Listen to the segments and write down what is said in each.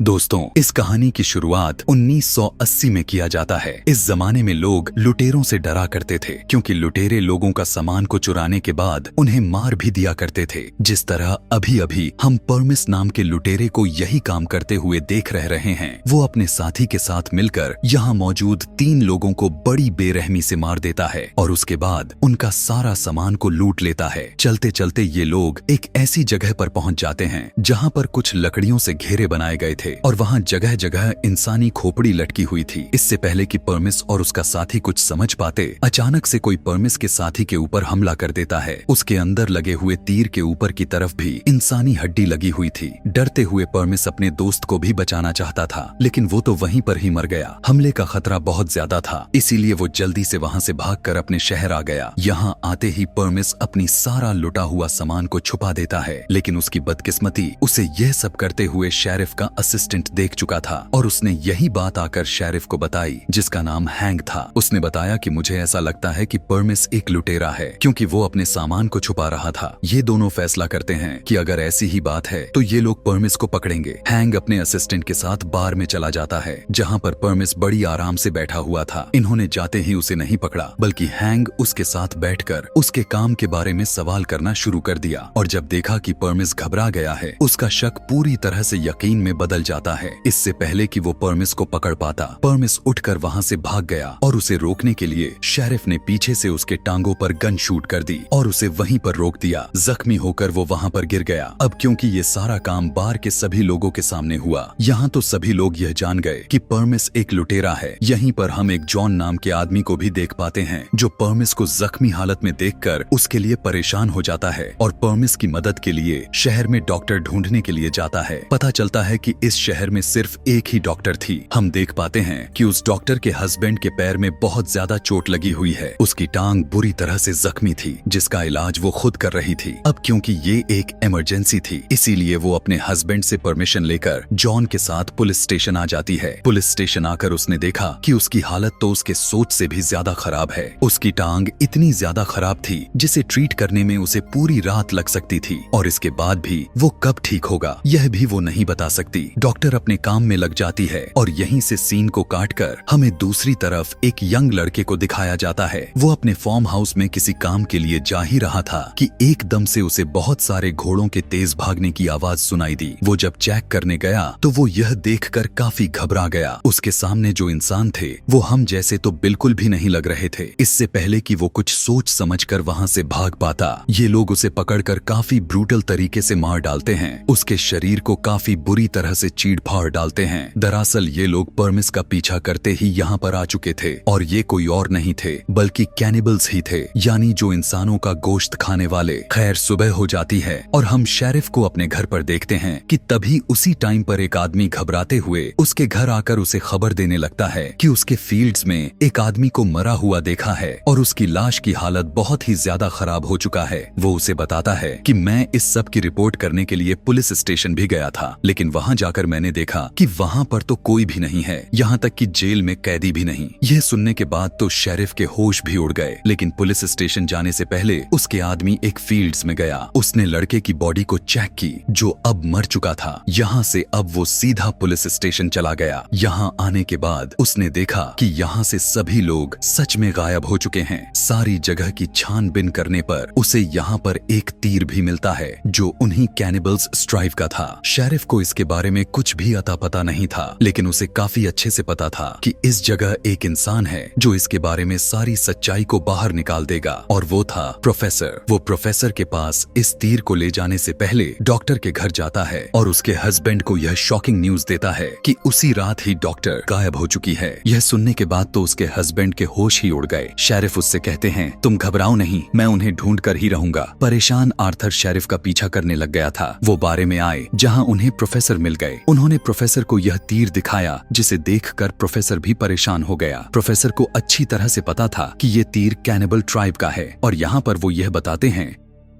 दोस्तों, इस कहानी की शुरुआत 1980 में किया जाता है। इस जमाने में लोग लुटेरों से डरा करते थे, क्योंकि लुटेरे लोगों का सामान को चुराने के बाद उन्हें मार भी दिया करते थे। जिस तरह अभी अभी हम परमिस नाम के लुटेरे को यही काम करते हुए देख रहे हैं। वो अपने साथी के साथ मिलकर यहाँ मौजूद 3 लोगों को बड़ी बेरहमी से मार देता है और उसके बाद उनका सारा सामान को लूट लेता है। चलते चलते ये लोग एक ऐसी जगह पर पहुंच जाते हैं जहाँ पर कुछ लकड़ियों से घेरे बनाए गए थे और वहाँ जगह जगह इंसानी खोपड़ी लटकी हुई थी। इससे पहले कि परमिस और उसका साथी कुछ समझ पाते, अचानक से कोई परमिस के साथी के ऊपर हमला कर देता है। उसके अंदर लगे हुए तीर के ऊपर की तरफ भी इंसानी हड्डी लगी हुई थी। डरते हुए परमिस अपने दोस्त को भी बचाना चाहता था, लेकिन वो तो वहीं पर ही मर गया। हमले का खतरा बहुत ज्यादा था, इसीलिए वो जल्दी से वहाँ से भागकर अपने शहर आ गया। यहाँ आते ही परमिस अपनी सारा लुटा हुआ सामान को छुपा देता है, लेकिन उसकी बदकिस्मती उसे यह सब करते हुए शेरिफ का असिस्टेंट देख चुका था और उसने यही बात आकर शेरिफ को बताई, जिसका नाम हैंक था। उसने बताया कि मुझे ऐसा लगता है कि परमिस एक लुटेरा है, क्योंकि वो अपने सामान को छुपा रहा था। ये दोनों फैसला करते हैं कि अगर ऐसी ही बात है तो ये लोग परमिस को पकड़ेंगे। हैंक अपने असिस्टेंट के साथ बार में चला जाता है, जहाँ पर परमिस बड़ी आराम से बैठा हुआ था। इन्होंने जाते ही उसे नहीं पकड़ा, बल्कि हैंक उसके साथ बैठकर उसके काम के बारे में सवाल करना शुरू कर दिया। और जब देखा कि परमिस घबरा गया है, उसका शक पूरी तरह से यकीन में बदल जाता है। इससे पहले कि वो परमिस को पकड़ पाता, परमिस उठकर वहाँ से भाग गया और उसे रोकने के लिए शेरिफ ने पीछे से उसके टांगों पर गन शूट कर दी और उसे वहीं पर रोक दिया। जख्मी होकर वो वहाँ पर गिर गया। अब क्योंकि ये सारा काम बार के सभी लोगों के सामने हुआ, यहाँ तो सभी लोग यह जान गए कि परमिस एक लुटेरा है। यहीं पर हम एक जॉन नाम के आदमी को भी देख पाते हैं, जो परमिस को जख्मी हालत में देखकर उसके लिए परेशान हो जाता है और परमिस की मदद के लिए शहर में डॉक्टर ढूंढने के लिए जाता है। पता चलता है कि इस शहर में सिर्फ एक ही डॉक्टर थी। हम देख पाते हैं कि उस डॉक्टर के हस्बैंड के पैर में बहुत ज्यादा चोट लगी हुई है। उसकी टांग बुरी तरह से जख्मी थी, जिसका इलाज वो खुद कर रही थी। अब क्योंकि ये एक इमरजेंसी थी, इसीलिए वो अपने हस्बैंड से परमिशन लेकर जॉन के साथ पुलिस स्टेशन आ जाती है। पुलिस स्टेशन आकर उसने देखा कि उसकी हालत तो उसके सोच से भी ज्यादा खराब है। उसकी टांग इतनी ज्यादा खराब थी जिसे ट्रीट करने में उसे पूरी रात लग सकती थी, और इसके बाद भी वो कब ठीक होगा यह भी वो नहीं बता सकती। डॉक्टर अपने काम में लग जाती है और यहीं से सीन को काटकर हमें दूसरी तरफ एक यंग लड़के को दिखाया जाता है। वो अपने फार्म हाउस में किसी काम के लिए जा ही रहा था कि एकदम से उसे बहुत सारे घोड़ों के तेज भागने की आवाज सुनाई दी। वो जब चेक करने गया तो वो यह देखकर काफी घबरा गया। उसके सामने जो इंसान थे वो हम जैसे तो बिल्कुल भी नहीं लग रहे थे। इससे पहले कि वो कुछ सोच समझकर वहाँ से भाग पाता, ये लोग उसे पकड़कर काफी ब्रूटल तरीके से मार डालते हैं। उसके शरीर को काफी बुरी तरह से चीड़ फाड़ डालते हैं। दरअसल ये लोग परमिस का पीछा करते ही यहाँ पर आ चुके थे, और ये कोई और नहीं थे बल्कि कैनिबल्स ही थे, यानी जो इंसानों का गोश्त खाने वाले। खैर, सुबह हो जाती है और हम शेरिफ को अपने घर पर देखते हैं कि तभी उसी टाइम पर एक आदमी घबराते हुए उसके घर आकर उसे खबर देने लगता है कि उसके फील्ड्स में एक आदमी को मरा हुआ देखा है और उसकी लाश की हालत बहुत ही ज्यादा खराब हो चुका है। वो उसे बताता है कि मैं इस सब की रिपोर्ट करने के लिए पुलिस स्टेशन भी गया था, लेकिन वहाँ जाकर मैंने देखा कि वहाँ पर तो कोई भी नहीं है, यहाँ तक कि जेल में कैदी भी नहीं। यह सुनने के बाद तो शेरिफ के होश भी उड़ गए, लेकिन पुलिस स्टेशन जाने से पहले उसके आदमी एक फील्ड्स में गया। उसने लड़के की बॉडी को चेक की, जो अब मर चुका था। यहाँ से अब वो सीधा पुलिस स्टेशन चला गया। यहाँ आने के बाद उसने देखा कि यहाँ से सभी लोग सच में गायब हो चुके हैं। सारी जगह की छानबीन करने पर उसे यहाँ पर एक तीर भी मिलता है, जो उन्हीं कैनिबल्स स्ट्राइव का था। शेरिफ को इसके बारे में कुछ भी अता पता नहीं था, लेकिन उसे काफी अच्छे से पता था कि इस जगह एक इंसान है जो इसके बारे में सारी सच्चाई को बाहर निकाल देगा, और वो था प्रोफेसर। वो प्रोफेसर के पास इस तीर को ले जाने से पहले डॉक्टर के घर जाता है और उसके हस्बैंड को यह शॉकिंग न्यूज देता है कि उसी रात ही डॉक्टर गायब हो चुकी है। यह सुनने के बाद तो उसके हस्बैंड के होश ही उड़ गए। शेरिफ उससे कहते हैं, तुम घबराओ नहीं, मैं उन्हें ढूंढ कर ही रहूंगा। परेशान आर्थर शेरिफ का पीछा करने लग गया था। वो बारे में आए जहाँ उन्हें प्रोफेसर मिल गए। उन्होंने प्रोफेसर को यह तीर दिखाया, जिसे देखकर प्रोफेसर भी परेशान हो गया। प्रोफेसर को अच्छी तरह से पता था कि ये तीर कैनिबल ट्राइब का है, और यहाँ पर वो यह बताते हैं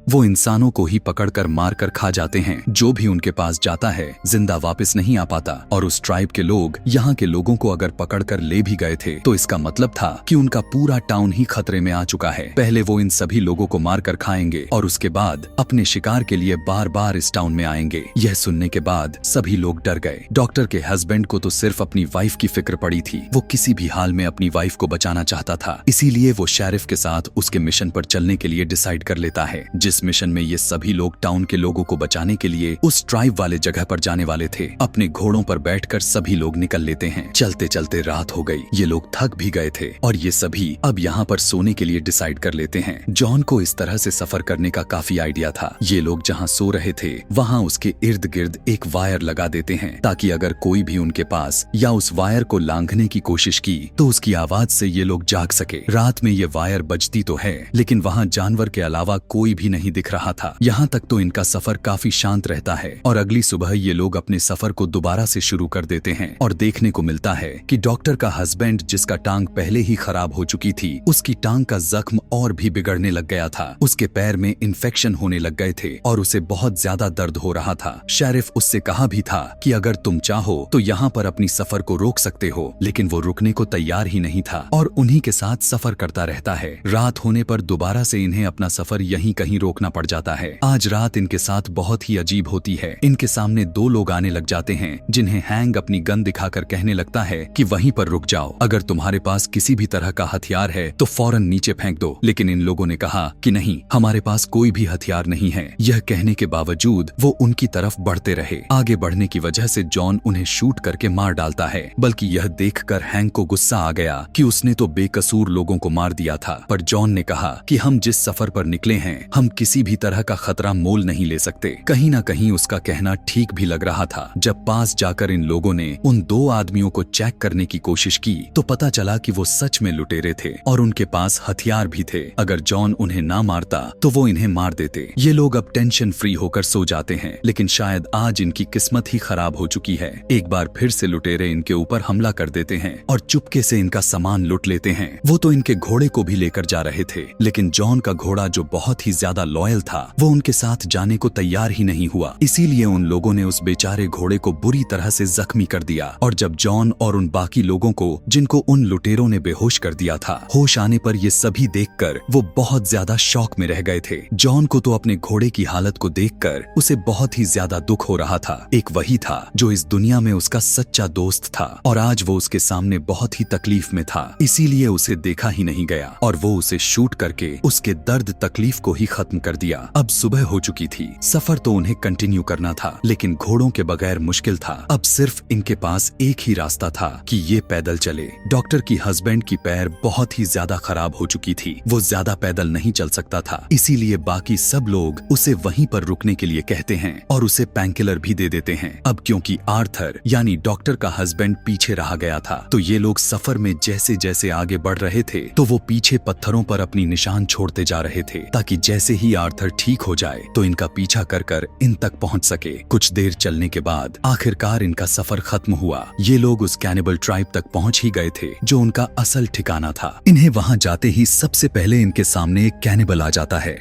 वो इंसानों को ही पकड़कर मारकर खा जाते हैं। जो भी उनके पास जाता है जिंदा वापस नहीं आ पाता। और उस ट्राइब के लोग यहाँ के लोगों को अगर पकड़कर ले भी गए थे तो इसका मतलब था कि उनका पूरा टाउन ही खतरे में आ चुका है। पहले वो इन सभी लोगों को मारकर खाएंगे और उसके बाद अपने शिकार के लिए बार बार इस टाउन में आएंगे। यह सुनने के बाद सभी लोग डर गए। डॉक्टर के हस्बैंड को तो सिर्फ अपनी वाइफ की फिक्र पड़ी थी। वो किसी भी हाल में अपनी वाइफ को बचाना चाहता था, इसीलिए वो शेरिफ के साथ उसके मिशन पर चलने के लिए डिसाइड कर लेता है। जिस मिशन में ये सभी लोग टाउन के लोगों को बचाने के लिए उस ट्राइब वाले जगह पर जाने वाले थे। अपने घोड़ों पर बैठकर सभी लोग निकल लेते हैं। चलते चलते रात हो गई। ये लोग थक भी गए थे और ये सभी अब यहाँ पर सोने के लिए डिसाइड कर लेते हैं। जॉन को इस तरह से सफर करने का काफी आइडिया था। ये लोग जहाँ सो रहे थे वहाँ उसके इर्द गिर्द एक वायर लगा देते हैं ताकि अगर कोई भी उनके पास या उस वायर को लांघने की कोशिश की तो उसकी आवाज से ये लोग जाग सके। रात में ये वायर बजती तो है लेकिन वहाँ जानवर के अलावा कोई भी नहीं दिख रहा था। यहाँ तक तो इनका सफर काफी शांत रहता है और अगली सुबह ये लोग अपने सफर को दोबारा से शुरू कर देते हैं और देखने को मिलता है कि डॉक्टर का हस्बैंड जिसका टांग पहले ही खराब हो चुकी थी उसकी टांग का जख्म और भी बिगड़ने लग गया था। उसके पैर में इन्फेक्शन होने लग गए थे और उसे बहुत ज्यादा दर्द हो रहा था। शेरिफ उससे कहा भी था कि अगर तुम चाहो तो यहाँ पर अपनी सफर को रोक सकते हो, लेकिन वो रुकने को तैयार ही नहीं था और उन्हीं के साथ सफर करता रहता है। रात होने पर दोबारा से इन्हें अपना सफर यहीं कहीं रोकना पड़ जाता है। आज रात इनके साथ बहुत ही अजीब होती है। इनके सामने दो लोग आने लग जाते हैं जिन्हें हैंग अपनी गन दिखाकर कहने लगता है कि वहीं पर रुक जाओ, अगर तुम्हारे पास किसी भी तरह का हथियार है तो फौरन नीचे फेंक दो। लेकिन इन लोगों ने कहा कि नहीं, हमारे पास कोई भी हथियार नहीं है। यह कहने के बावजूद वो उनकी तरफ बढ़ते रहे। आगे बढ़ने की वजह से जॉन उन्हें शूट करके मार डालता है, बल्कि यह देखकर हैंग को गुस्सा आ गया कि उसने तो बेकसूर लोगों को मार दिया था। पर जॉन ने कहा कि हम जिस सफर पर निकले हैं हम किसी भी तरह का खतरा मोल नहीं ले सकते। कहीं ना कहीं उसका कहना ठीक भी लग रहा था। जब पास जाकर इन लोगों ने उन दो आदमियों को चेक करने की कोशिश की तो पता चला कि वो सच में लुटेरे थे और उनके पास हथियार भी थे। अगर जॉन उन्हें ना मारता तो वो इन्हें मार देते। ये लोग अब टेंशन फ्री होकर सो जाते हैं, लेकिन शायद आज इनकी किस्मत ही खराब हो चुकी है। एक बार फिर से लुटेरे इनके ऊपर हमला कर देते हैं और चुपके से इनका सामान लूट लेते हैं। वो तो इनके घोड़े को भी लेकर जा रहे थे, लेकिन जॉन का घोड़ा जो बहुत ही ज्यादा लॉयल था वो उनके साथ जाने को तैयार ही नहीं हुआ। इसीलिए उन लोगों ने उस बेचारे घोड़े को बुरी तरह से जख्मी कर दिया। और जब जॉन और उन बाकी लोगों को जिनको उन लुटेरों ने बेहोश कर दिया था होश आने पर ये सभी देखकर वो बहुत ज्यादा शॉक में रह गए थे। जॉन को तो अपने घोड़े की हालत को देखकर उसे बहुत ही ज्यादा दुख हो रहा था। एक वही था जो इस दुनिया में उसका सच्चा दोस्त था और आज वो उसके सामने बहुत ही तकलीफ में था, इसीलिए उसे देखा ही नहीं गया और वो उसे शूट करके उसके दर्द तकलीफ को ही खत्म कर दिया। अब सुबह हो चुकी थी। सफर तो उन्हें कंटिन्यू करना था, लेकिन घोड़ों के बगैर मुश्किल था। अब सिर्फ इनके पास एक ही रास्ता था कि ये पैदल चले। डॉक्टर की हस्बैंड की पैर बहुत ही ज्यादा खराब हो चुकी थी। वो ज्यादा पैदल नहीं चल सकता था, इसीलिए बाकी सब लोग उसे वहीं पर रुकने के लिए कहते हैं और उसे पैंकिलर भी दे देते हैं। अब क्योंकि आर्थर यानी डॉक्टर का हस्बैंड पीछे रह गया था तो ये लोग सफर में जैसे जैसे आगे बढ़ रहे थे तो वो पीछे पत्थरों पर अपनी निशान छोड़ते जा रहे थे ताकि जैसे ही आर्थर ठीक हो जाए तो इनका पीछा कर कर इन तक पहुंच सके। कुछ देर चलने के बाद आखिरकार इनका सफर खत्म हुआ। ये लोग उस कैनिबल ट्राइब तक पहुंच ही गए थे जो उनका असल ठिकाना था। इन्हें वहां जाते ही सबसे पहले इनके सामने एक कैनिबल आ जाता है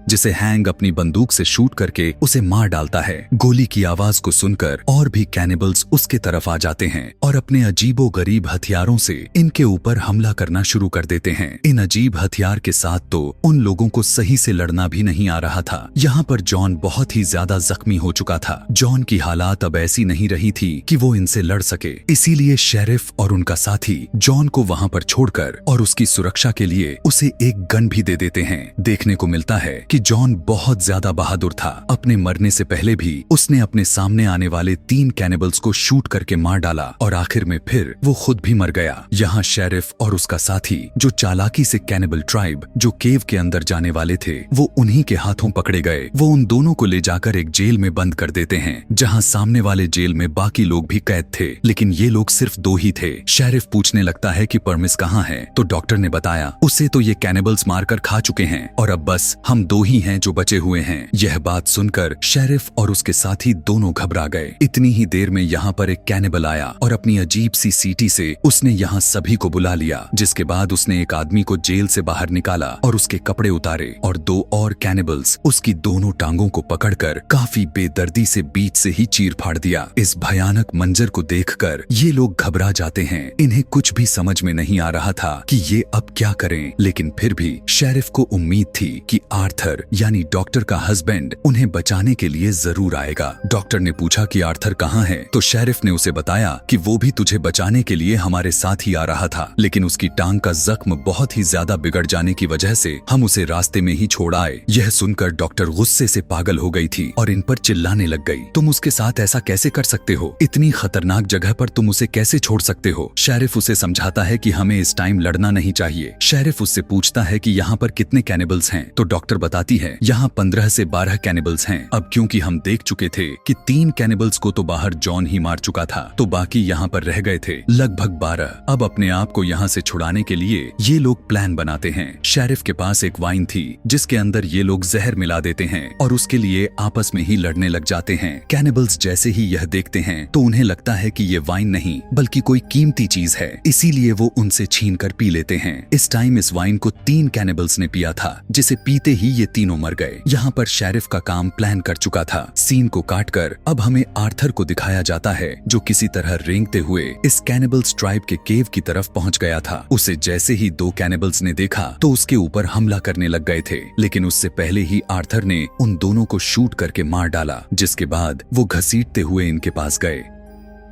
जिसे हैंग अपनी बंदूक से शूट करके उसे मार डालता है। गोली की आवाज को सुनकर और भी कैनिबल्स उसके तरफ आ जाते हैं और अपने अजीबोगरीब हथियारों से इनके ऊपर हमला करना शुरू कर देते हैं। इन अजीब हथियार के साथ तो उन लोगों को सही से लड़ना भी नहीं आ रहा था। यहाँ पर जॉन बहुत ही ज्यादा जख्मी हो चुका था। जॉन की हालात अब ऐसी नहीं रही थी कि वो इनसे लड़ सके, इसीलिए शेरिफ और उनका साथी जॉन को वहाँ पर छोड़कर और उसकी सुरक्षा के लिए उसे एक गन भी दे देते हैं। देखने को मिलता है कि जॉन बहुत ज्यादा बहादुर था। अपने मरने से पहले भी उसने अपने सामने आने वाले 3 कैनिबल्स को शूट करके मार डाला और आखिर में फिर वो खुद भी मर गया। यहाँ शेरिफ और उसका साथी जो चालाकी से कैनिबल ट्राइब जो केव के अंदर जाने वाले थे वो उन्हीं के हाथों पकड़े गए। वो उन दोनों को ले जाकर एक जेल में बंद कर देते हैं जहाँ सामने वाले जेल में बाकी लोग भी कैद थे, लेकिन ये लोग सिर्फ 2 ही थे। शेरिफ पूछने लगता है कि परमिस कहाँ है, तो डॉक्टर ने बताया उसे तो ये कैनिबल्स मारकर खा चुके हैं और अब बस हम 2 दो ही हैं जो बचे हुए हैं। यह बात सुनकर शेरिफ और उसके साथी दोनों घबरा गए। इतनी ही देर में यहाँ पर एक कैनिबल आया और अपनी अजीब सी सीटी से उसने यहाँ सभी को बुला लिया, जिसके बाद उसने एक आदमी को जेल से बाहर निकाला और उसके कपड़े उतारे और दो और कैनिबल्स उसकी दोनों टांगों को पकड़कर काफी बेदर्दी से बीच से ही चीर फाड़ दिया। इस भयानक मंजर को देखकर ये लोग घबरा जाते हैं। इन्हें कुछ भी समझ में नहीं आ रहा था कि ये अब क्या करें, लेकिन फिर भी शेरिफ को उम्मीद थी कि आर्थर यानी डॉक्टर का हस्बैंड उन्हें बचाने के लिए जरूर आएगा। डॉक्टर ने पूछा कि आर्थर कहाँ है, तो शेरिफ ने उसे बताया कि वो भी तुझे बचाने के लिए हमारे साथ ही आ रहा था, लेकिन उसकी टांग का जख्म बहुत ही ज्यादा बिगड़ जाने की वजह से हम उसे रास्ते में ही छोड़ आए। यह सुनकर डॉक्टर गुस्से से पागल हो गई थी और इन पर चिल्लाने लग गई। तुम उसके साथ ऐसा कैसे कर सकते हो? इतनी खतरनाक जगह पर तुम उसे कैसे छोड़ सकते हो? शेरिफ उसे समझाता है कि हमें इस टाइम लड़ना नहीं चाहिए। शेरिफ उससे पूछता है कि यहाँ पर कितने कैनिबल्स हैं, तो डॉक्टर बताती है यहाँ 15 से 12 कैनिबल्स हैं। अब क्योंकि हम देख चुके थे कि 3 कैनिबल्स को तो बाहर जॉन ही मार चुका था, तो बाकी यहाँ पर रह गए थे लगभग 12। अब अपने आप को यहाँ से छुड़ाने के लिए ये लोग प्लान बनाते हैं। शेरिफ के पास एक वाइन थी जिसके अंदर ये लोग जहर मिला देते हैं और उसके लिए आपस में ही लड़ने लग जाते हैं। कैनिबल्स जैसे ही यह देखते हैं तो उन्हें लगता है कि ये वाइन नहीं बल्कि कोई कीमती चीज है, इसीलिए वो उनसे छीन कर पी लेते हैं। इस टाइम इस वाइन को 3 कैनिबल्स ने पिया था, जिसे पीते ही ये तीनों मर गए। यहाँ पर शेरिफ का काम प्लान कर चुका था। सीन को काटकर अब हमें आर्थर को दिखाया जाता है, जो किसी तरह रेंगते हुए इस कैनिबल्स ट्राइब के केव की तरफ पहुंच गया था। उसे जैसे ही 2 कैनिबल्स ने देखा तो उसके ऊपर हमला करने लग गए थे, लेकिन उससे पहले ही आर्थर ने उन दोनों को शूट करके मार डाला, जिसके बाद वो घसीटते हुए इनके पास गए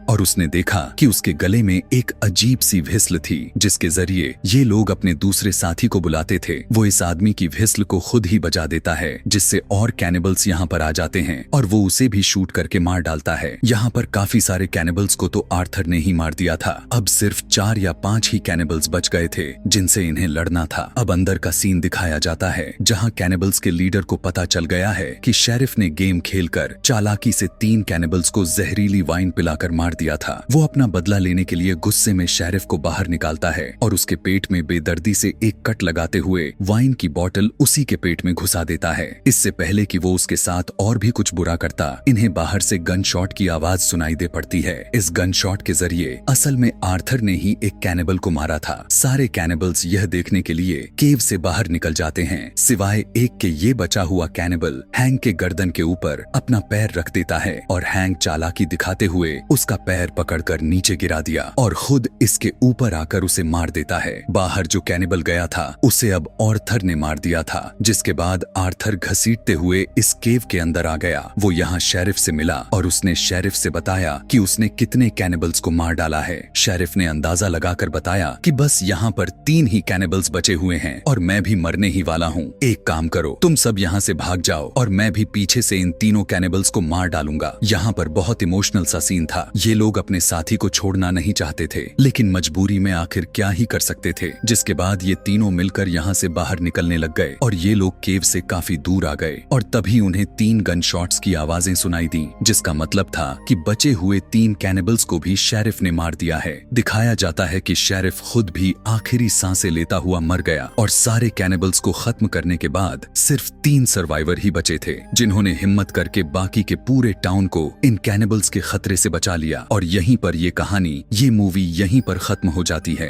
और उसने देखा कि उसके गले में एक अजीब सी व्हिसल थी, जिसके जरिए ये लोग अपने दूसरे साथी को बुलाते थे। वो इस आदमी की व्हिसल को खुद ही बजा देता है, जिससे और कैनिबल्स यहाँ पर आ जाते हैं और वो उसे भी शूट करके मार डालता है। यहाँ पर काफी सारे कैनिबल्स को तो आर्थर ने ही मार दिया था। अब सिर्फ 4 या 5 ही कैनिबल्स बच गए थे जिनसे इन्हें लड़ना था। अब अंदर का सीन दिखाया जाता है, जहाँ कैनिबल्स के लीडर को पता चल गया है कि शेरिफ ने गेम खेलकर चालाकी से 3 कैनिबल्स को जहरीली वाइन पिलाकर मार दिया था। वो अपना बदला लेने के लिए गुस्से में शेरिफ को बाहर निकालता है और उसके पेट में बेदर्दी से एक कट लगाते हुए वाइन की बोतल उसी के पेट में घुसा देता है। इससे पहले कि वो उसके साथ और भी कुछ बुरा करता, इन्हें बाहर से गन शॉट की आवाज सुनाई दे पड़ती है। इस गन शॉट के जरिए असल में आर्थर ने ही एक कैनिबल को मारा था। सारे कैनिबल्स यह देखने के लिए केव से बाहर निकल जाते हैं, सिवाय एक के। ये बचा हुआ कैनिबल हैंक के गर्दन के ऊपर अपना पैर रख देता है और हैंक चालाकी दिखाते हुए उसका पैर पकड़कर नीचे गिरा दिया और खुद इसके ऊपर आकर उसे मार देता है। बाहर जो कैनिबल गया था उसे अब आर्थर ने मार दिया था, जिसके बाद आर्थर घसीटते हुए इस केव के अंदर आ गया। वो यहाँ शेरिफ से मिला और उसने शेरिफ से बताया कि उसने कितने कैनिबल्स को मार डाला है। शेरिफ ने अंदाजा लगाकर बताया कि बस यहाँ पर 3 ही कैनिबल्स बचे हुए हैं और मैं भी मरने ही वाला हूँ। एक काम करो, तुम सब यहाँ से भाग जाओ और मैं भी पीछे से इन तीनों कैनिबल्स को मार डालूंगा। यहाँ पर बहुत इमोशनल सा सीन था। ये लोग अपने साथी को छोड़ना नहीं चाहते थे, लेकिन मजबूरी में आखिर क्या ही कर सकते थे। जिसके बाद ये तीनों मिलकर यहाँ से बाहर निकलने लग गए और ये लोग केव से काफी दूर आ गए और तभी उन्हें 3 गन शॉट्स की आवाजें सुनाई दी, जिसका मतलब था कि बचे हुए 3 कैनिबल्स को भी शेरिफ ने मार दिया है। दिखाया जाता है कि शेरिफ खुद भी आखिरी सांसें लेता हुआ मर गया और सारे कैनिबल्स को खत्म करने के बाद सिर्फ 3 सर्वाइवर ही बचे थे, जिन्होंने हिम्मत करके बाकी के पूरे टाउन को इन कैनिबल्स के खतरे से बचा लिया। और यहीं पर ये कहानी, ये मूवी यहीं पर खत्म हो जाती है।